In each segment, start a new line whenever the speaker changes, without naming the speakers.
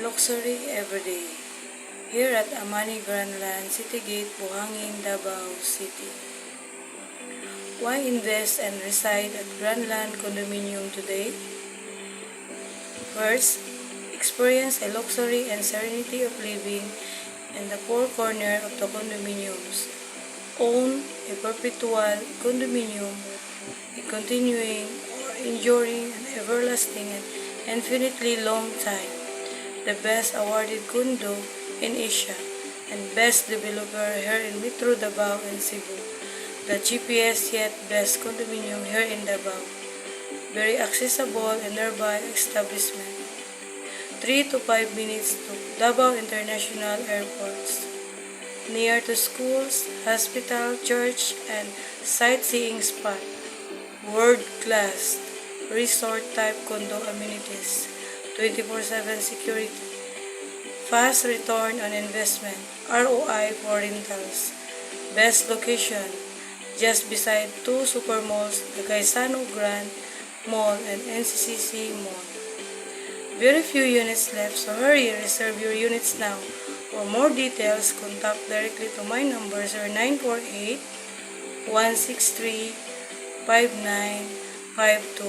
Luxury everyday. Here at Amani Grandland, City Gate, Buhangin, Davao City. Why invest and reside at Grandland Condominium today? First, experience a luxury and serenity of living in the four corners of the condominiums. Own a perpetual condominium, a continuing or enduring an everlasting and infinitely long time. The best awarded condo in Asia and best developer here in Metro Davao and Cebu. The GPS yet best condominium here in Davao. Very accessible and nearby establishment. 3 to 5 minutes to Davao International Airports. Near to schools, hospital, church, and sightseeing spot. World-class resort-type condo amenities. 24/7 security. Fast return on investment. ROI for rentals. Best location. Just beside two super malls, the Gaisano Grand Mall and NCCC Mall. Very few units left, so hurry, reserve your units now. For more details, contact directly to my numbers or 948-163-5952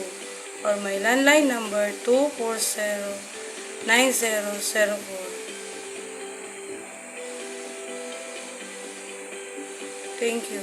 or my landline number 240-9004. Thank you.